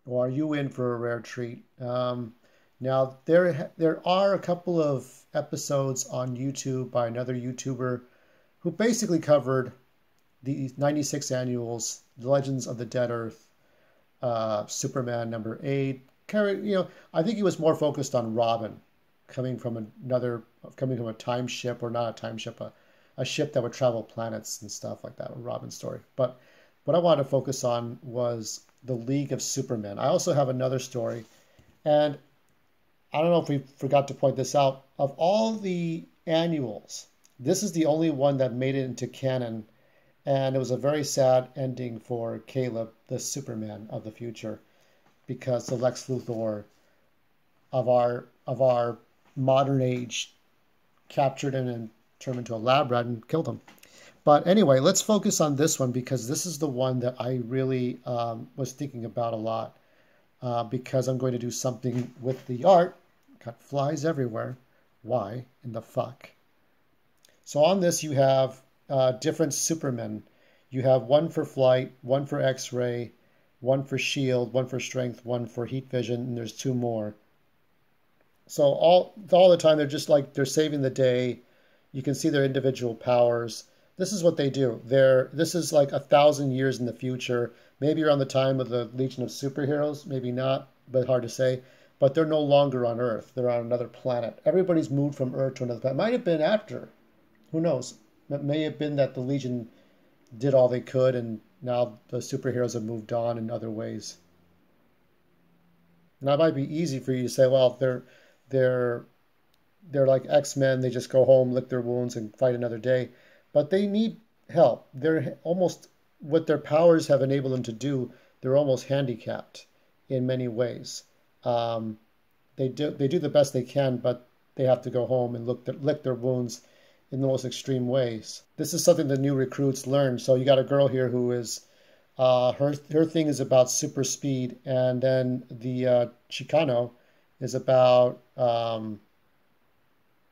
or are you in for a rare treat? Now there are a couple of episodes on YouTube by another YouTuber who basically covered the 96 annuals, The Legends of the Dead Earth, Superman #8. I think he was more focused on Robin coming from coming from a time ship, or not a time ship, a ship that would travel planets and stuff like that, a Robin story. But what I wanted to focus on was the League of Supermen. I also have another story, and I don't know if we forgot to point this out. Of all the annuals, this is the only one that made it into canon, and it was a very sad ending for Caleb, the Superman of the future, because the Lex Luthor of our modern age captured him and turned him into a lab rat and killed him. But anyway, let's focus on this one because this is the one that I really was thinking about a lot, because I'm going to do something with the art. Got flies everywhere. Why in the fuck? So on this you have different Supermen. You have one for flight, one for X-ray, one for shield, one for strength, one for heat vision, and there's two more. So all the time they're just like they're saving the day. You can see their individual powers. This is what they do. This is like 1,000 years in the future, maybe around the time of the Legion of Superheroes, maybe not, but hard to say. But they're no longer on Earth. They're on another planet. Everybody's moved from Earth to another planet. Might have been after. Who knows? It may have been that the Legion did all they could, and now the superheroes have moved on in other ways. And that might be easy for you to say, well, they're they're like X-Men. They just go home, lick their wounds, and fight another day. But they need help. They're almost what their powers have enabled them to do. They're almost handicapped in many ways. Um, they do the best they can, but they have to go home and lick their wounds in the most extreme ways. This is something the new recruits learn. So you got a girl here who is her thing is about super speed, and then the Chicano is about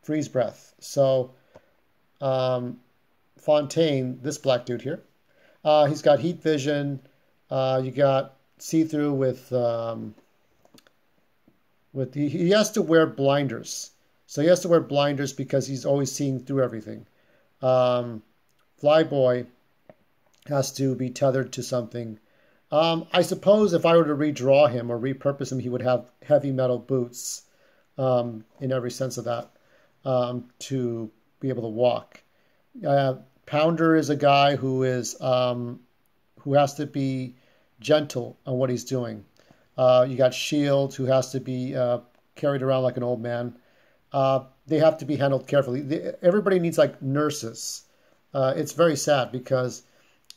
freeze breath. So Fontaine, this black dude here, he's got heat vision. You got see through with he has to wear blinders. So he has to wear blinders because he's always seeing through everything. Um, Flyboy has to be tethered to something. I suppose if I were to redraw him or repurpose him, he would have heavy metal boots, in every sense of that, to be able to walk. Uh, Pounder is a guy who has to be gentle on what he's doing. You got Shield, who has to be carried around like an old man. They have to be handled carefully. Everybody needs like nurses. It's very sad because,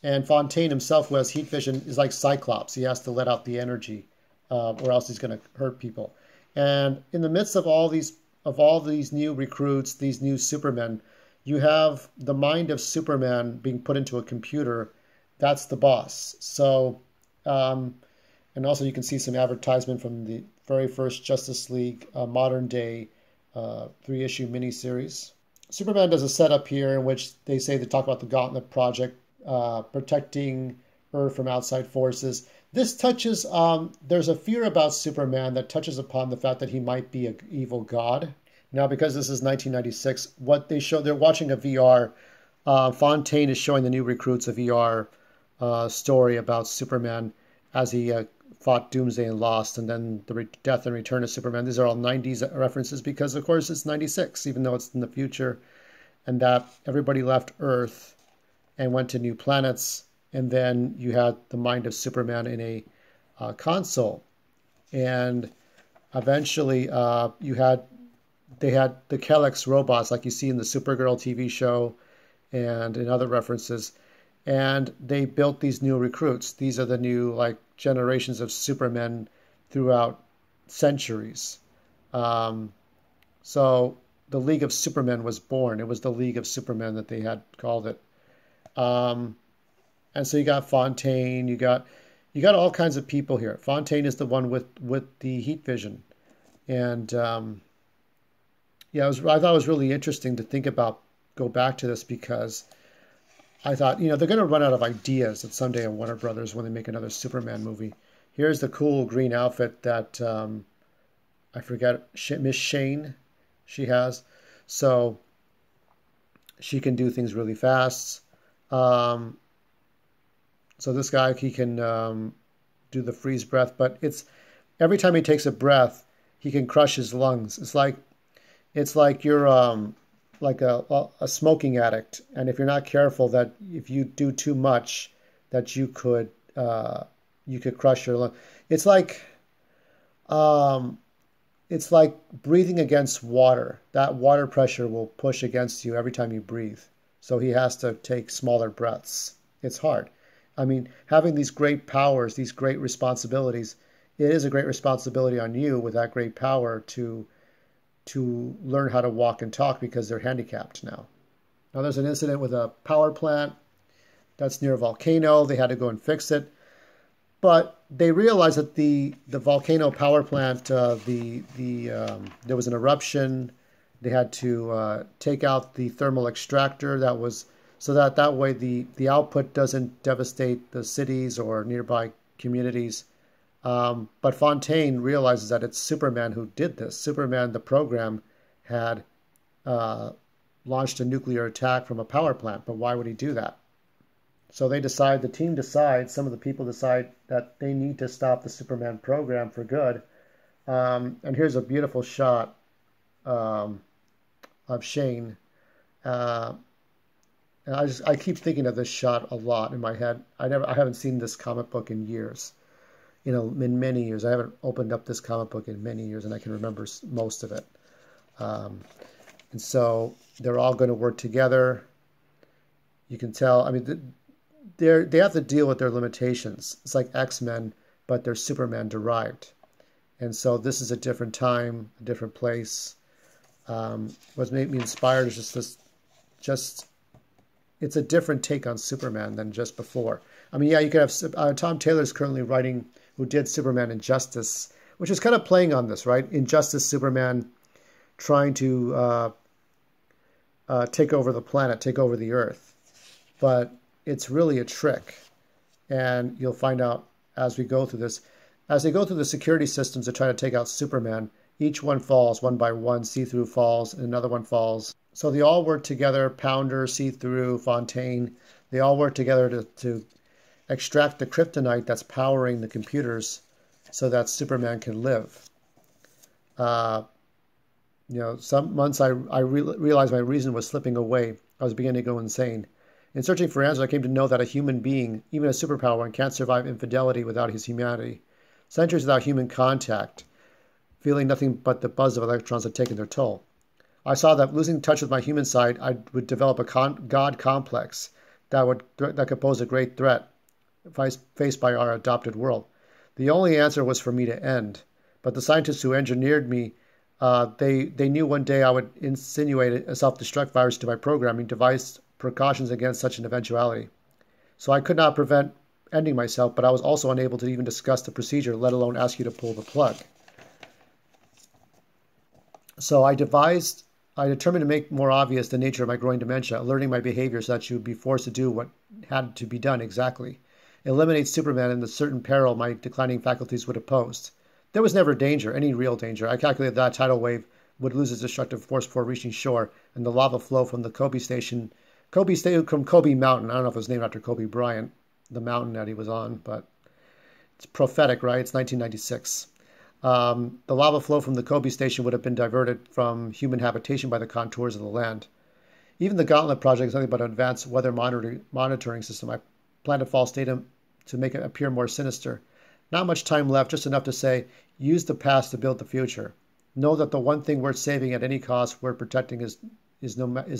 and Fontaine himself, who has heat vision, is like Cyclops. He has to let out the energy, or else he's going to hurt people. And in the midst of all these new recruits, these new Supermen, you have the mind of Superman being put into a computer. That's the boss. So, and also you can see some advertisement from the very first Justice League modern day 3-issue miniseries. Superman does a setup here in which they talk about the Gauntlet Project, protecting Earth from outside forces. This touches, there's a fear about Superman that touches upon the fact that he might be an evil god. Now, because this is 1996, what they show, they're watching a VR. Fontaine is showing the new recruits a VR story about Superman as he fought Doomsday and lost, and then the death and return of Superman. These are all 90s references because, of course, it's 96, even though it's in the future, and that everybody left Earth and went to new planets. And then you had the mind of Superman in a console, and eventually they had the Kellex robots like you see in the Supergirl TV show and in other references, and they built these new recruits. These are the new like generations of Supermen throughout centuries. So the League of Supermen was born. It was the League of Supermen that they had called it. Um, and so you got Fontaine, you got all kinds of people here. Fontaine is the one with the heat vision, and yeah, I thought it was really interesting to think about, go back to this because I thought, they're going to run out of ideas at someday at Warner Brothers when they make another Superman movie Here's the cool green outfit that I forget, Miss Shane, she has. So she can do things really fast. Um, so this guy, he can do the freeze breath, but it's every time he takes a breath, he can crush his lungs. It's like you're like a smoking addict, and if you're not careful, that if you do too much, that you could crush your lung. It's like um, it's like breathing against water. That water pressure will push against you every time you breathe. So he has to take smaller breaths. It's hard. I mean, having these great powers, these great responsibilities, it is a great responsibility on you with that great power to learn how to walk and talk because they're handicapped now. Now there's an incident with a power plant that's near a volcano. They had to go and fix it. But they realized that the volcano power plant, there was an eruption. They had to take out the thermal extractor that was so that way the output doesn't devastate the cities or nearby communities. But Fontaine realizes that it's Superman who did this. Superman, the program, had launched a nuclear attack from a power plant. But why would he do that? So the team decides, some of the people decide that they need to stop the Superman program for good. And here's a beautiful shot of Shane. And I keep thinking of this shot a lot in my head. I haven't seen this comic book in years. In many years. I haven't opened up this comic book in many years, and I can remember most of it. And so they're all going to work together. You can tell. I mean, they have to deal with their limitations. It's like X-Men, but they're Superman derived. And so this is a different time, a different place. What's made me inspired is just it's a different take on Superman than just before. I mean, yeah, you could have Tom Taylor's currently writing, who did Superman Injustice, which is kind of playing on this, right? Injustice, Superman trying to take over the planet, take over the Earth. But it's really a trick. And you'll find out as we go through this. As they go through the security systems to try to take out Superman, each one falls one by one. See-Through falls, and another one falls. So they all work together, Pounder, See-Through, Fontaine. They all work together to extract the kryptonite that's powering the computers so that Superman can live. Some months I realized my reason was slipping away. I was beginning to go insane. In searching for answers, I came to know that a human being, even a superpower, can't survive infidelity without his humanity. Centuries without human contact, feeling nothing but the buzz of electrons had taken their toll. I saw that losing touch with my human side, I would develop a God complex that could pose a great threat faced by our adopted world. The only answer was for me to end. But the scientists who engineered me, they knew one day I would insinuate a self-destruct virus to my programming, devised precautions against such an eventuality. So I could not prevent ending myself, but I was also unable to even discuss the procedure, let alone ask you to pull the plug. So I determined to make more obvious the nature of my growing dementia, alerting my behavior so that she would be forced to do what had to be done exactly. Eliminate Superman and the certain peril my declining faculties would have posed. There was never danger, any real danger. I calculated that tidal wave would lose its destructive force before reaching shore, and the lava flow from the Kobe Mountain. I don't know if it was named after Kobe Bryant, the mountain that he was on, but it's prophetic, right? It's 1996. The lava flow from the Kobe station would have been diverted from human habitation by the contours of the land. Even the Gauntlet project is nothing but an advanced weather monitoring system. I planned a false datum to make it appear more sinister. Not much time left, just enough to say, use the past to build the future. Know that the one thing worth saving at any cost, worth protecting is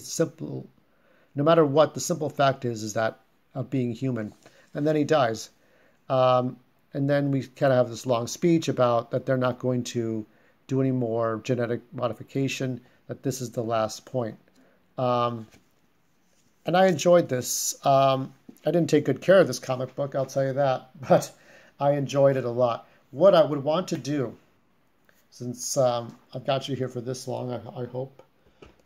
simple. No matter what, the simple fact is that of being human. And then he dies. And then we kind of have this long speech about that they're not going to do any more genetic modification, that this is the last point. And I enjoyed this. I didn't take good care of this comic book, I'll tell you that, but I enjoyed it a lot. What I would want to do, since I've got you here for this long, I hope,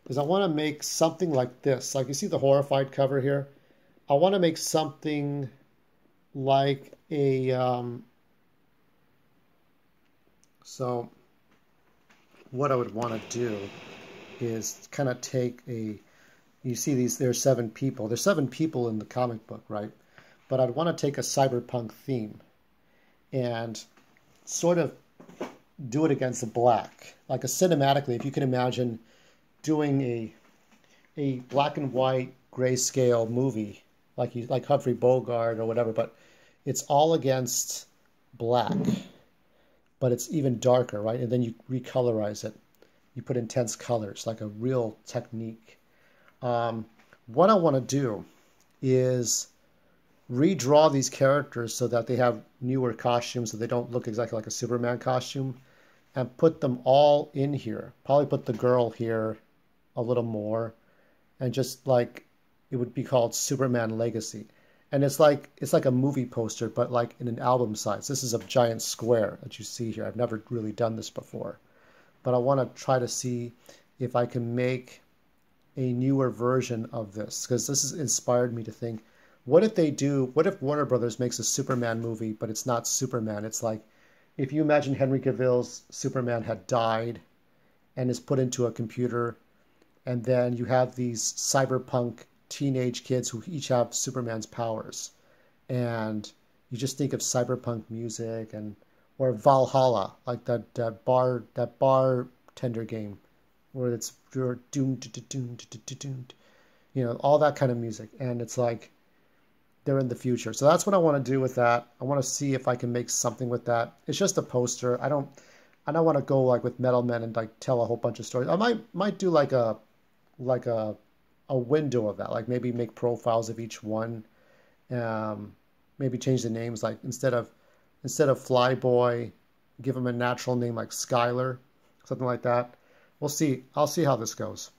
is I want to make something like this. Like you see the Horrified cover here? I want to make something like a So what I would want to do is kind of take you see there's 7 people. There's 7 people in the comic book, right? But I'd want to take a cyberpunk theme and sort of do it against the black. Like cinematically, if you can imagine doing a black and white grayscale movie like Humphrey Bogart or whatever, but it's all against black, but it's even darker, right? And then you recolorize it. You put intense colors, like a real technique. What I want to do is redraw these characters so that they have newer costumes, so they don't look exactly like a Superman costume, and put them all in here. Probably put the girl here a little more, and just like it would be called Superman Legacy. And it's like a movie poster, but like in an album size. This is a giant square that you see here. I've never really done this before, but I want to try to see if I can make a newer version of this, because this has inspired me to think, what if Warner Brothers makes a Superman movie, but it's not Superman? It's like, if you imagine Henry Cavill's Superman had died and is put into a computer, and then you have these cyberpunk teenage kids who each have Superman's powers, and you just think of cyberpunk music, or Valhalla, like that bartender game, where it's doom, all that kind of music, and it's like they're in the future. So that's what I want to do with that. I want to see if I can make something with that. It's just a poster. I don't want to go like with Metal Men and like tell a whole bunch of stories. I might do like a window of that, like maybe make profiles of each one. Maybe change the names, like instead of Flyboy, give him a natural name like Skylar, something like that. We'll see. I'll see how this goes.